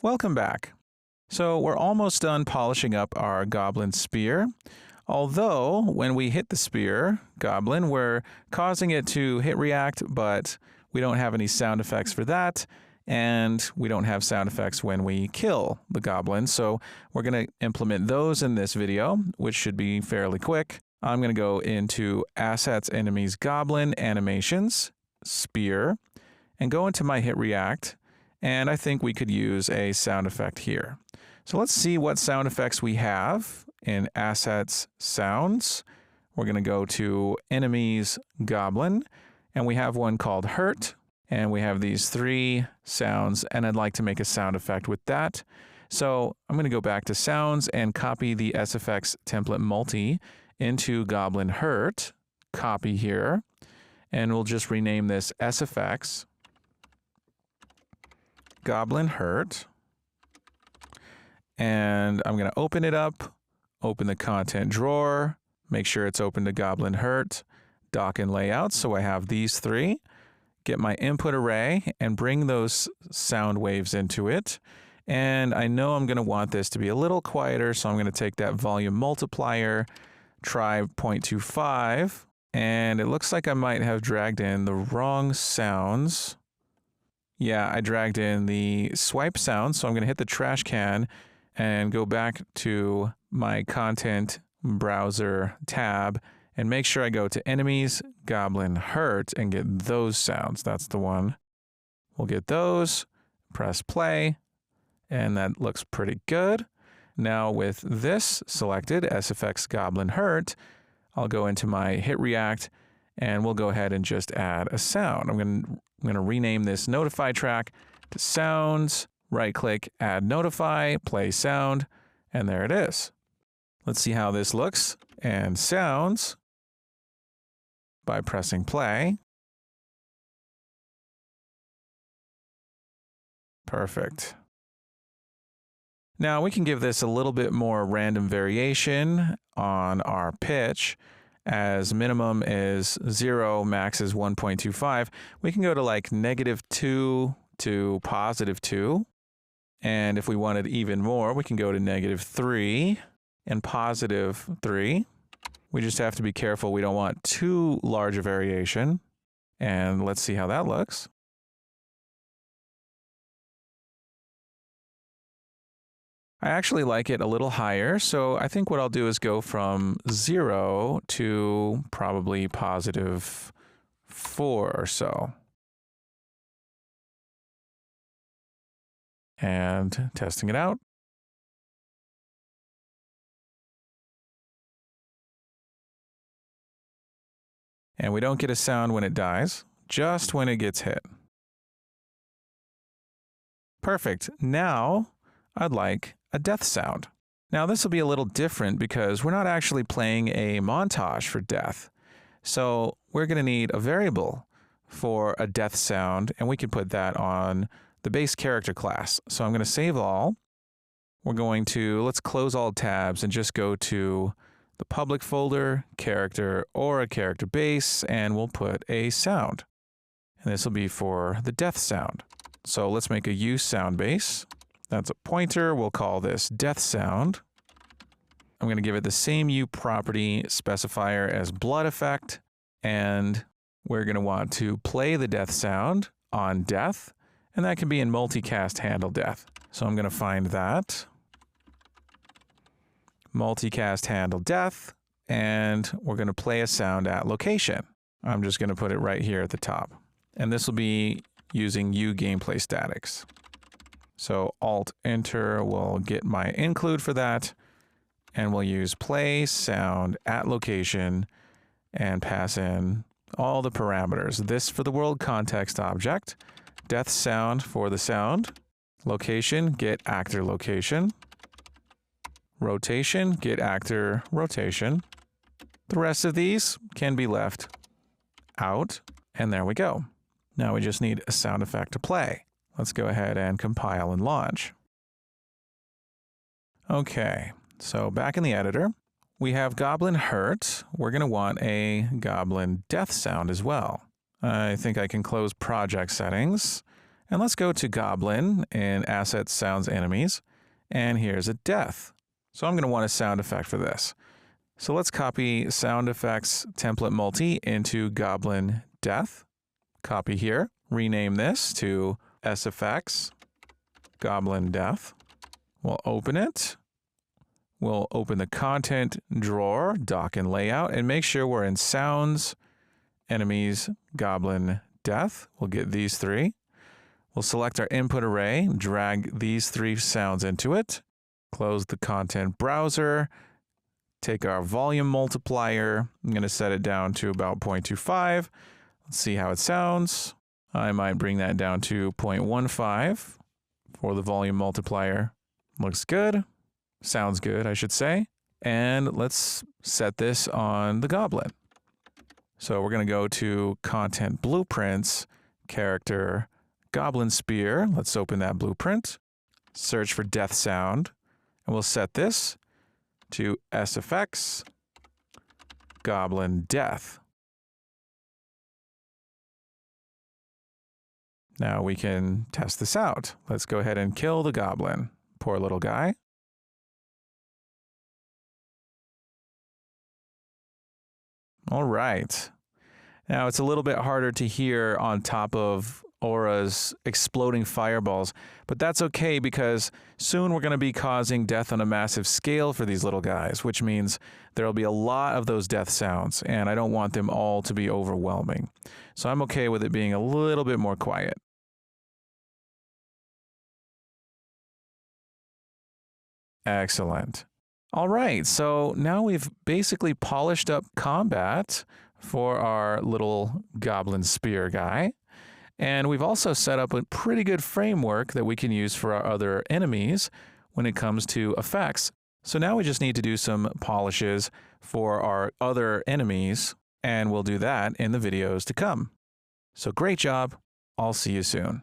Welcome back. So we're almost done polishing up our Goblin spear. Although, when we hit the spear, Goblin, we're causing it to hit react, but we don't have any sound effects for that, and we don't have sound effects when we kill the Goblin, so we're going to implement those in this video, which should be fairly quick. I'm going to go into Assets, Enemies, Goblin, Animations, Spear, and go into my hit react, and I think we could use a sound effect here. So let's see what sound effects we have in Assets, Sounds. We're going to go to Enemies, Goblin, and we have one called Hurt, and we have these 3 sounds, and I'd like to make a sound effect with that. So I'm going to go back to Sounds and copy the SFX template multi into Goblin Hurt, copy here, and we'll just rename this SFX Goblin Hurt. And I'm going to open it up, open the content drawer, make sure it's open to Goblin Hurt, dock and layout. So I have these 3, get my input array and bring those sound waves into it. And I know I'm going to want this to be a little quieter, so I'm going to take that volume multiplier, try 0.25, and it looks like I might have dragged in the wrong sounds. Yeah, I dragged in the swipe sound, so I'm going to hit the trash can and go back to my content browser tab and make sure I go to Enemies, Goblin, Hurt, and get those sounds. That's the one. We'll get those, press play, and that looks pretty good. Now with this selected, SFX Goblin Hurt, I'll go into my hit react and we'll go ahead and just add a sound. I'm going to rename this notify track to sounds, right click, add notify, play sound, and there it is. Let's see how this looks and sounds by pressing play. Perfect. Now we can give this a little bit more random variation on our pitch. As minimum is 0, max is 1.25. We can go to like -2 to +2. And if we wanted even more, we can go to -3 and +3. We just have to be careful. We don't want too large a variation. And let's see how that looks. I actually like it a little higher, so I think what I'll do is go from 0 to probably +4 or so. And testing it out. And we don't get a sound when it dies, just when it gets hit. Perfect. Now I'd like a death sound. Now this will be a little different because we're not actually playing a montage for death. So we're going to need a variable for a death sound, and we can put that on the base character class. So I'm going to save all. We're going to, let's close all tabs and just go to the public folder, character, or a character base, and we'll put a sound. And this will be for the death sound. So let's make a use sound base. That's a pointer. We'll call this death sound. I'm going to give it the same U property specifier as blood effect. And we're going to want to play the death sound on death. And that can be in multicast handle death. So I'm going to find that. Multicast handle death. And we're going to play a sound at location. I'm just going to put it right here at the top. And this will be using U gameplay statics. So Alt-Enter will get my include for that, and we'll use play sound at location and pass in all the parameters. This for the world context object, death sound for the sound, location, get actor location, rotation, get actor rotation. The rest of these can be left out, and there we go. Now we just need a sound effect to play. Let's go ahead and compile and launch. Okay, so back in the editor, we have Goblin Hurt. We're going to want a Goblin Death sound as well. I think I can close project settings And let's go to Goblin in Assets, Sounds, Enemies. And here's a death. So I'm going to want a sound effect for this. So let's copy Sound Effects Template Multi into Goblin Death. Copy here. Rename this to SFX Goblin Death. We'll open it. We'll open the content drawer, dock and layout, and make sure we're in Sounds, Enemies, Goblin Death. We'll get these three. We'll select our input array, drag these three sounds into it. Close the content browser. Take our volume multiplier. I'm going to set it down to about 0.25. Let's see how it sounds. I might bring that down to 0.15 for the volume multiplier. Looks good. Sounds good, I should say. And let's set this on the Goblin. So we're going to go to Content Blueprints, Character, Goblin Spear. Let's open that blueprint. Search for Death Sound. And we'll set this to SFX Goblin Death. Now we can test this out. Let's go ahead and kill the Goblin. Poor little guy. All right. Now it's a little bit harder to hear on top of Aura's exploding fireballs, but that's okay because soon we're going to be causing death on a massive scale for these little guys, which means there'll be a lot of those death sounds, and I don't want them all to be overwhelming. So I'm okay with it being a little bit more quiet. Excellent. All right, so now we've basically polished up combat for our little Goblin Spear guy. And we've also set up a pretty good framework that we can use for our other enemies when it comes to effects. So now we just need to do some polishes for our other enemies, and we'll do that in the videos to come. So great job. I'll see you soon.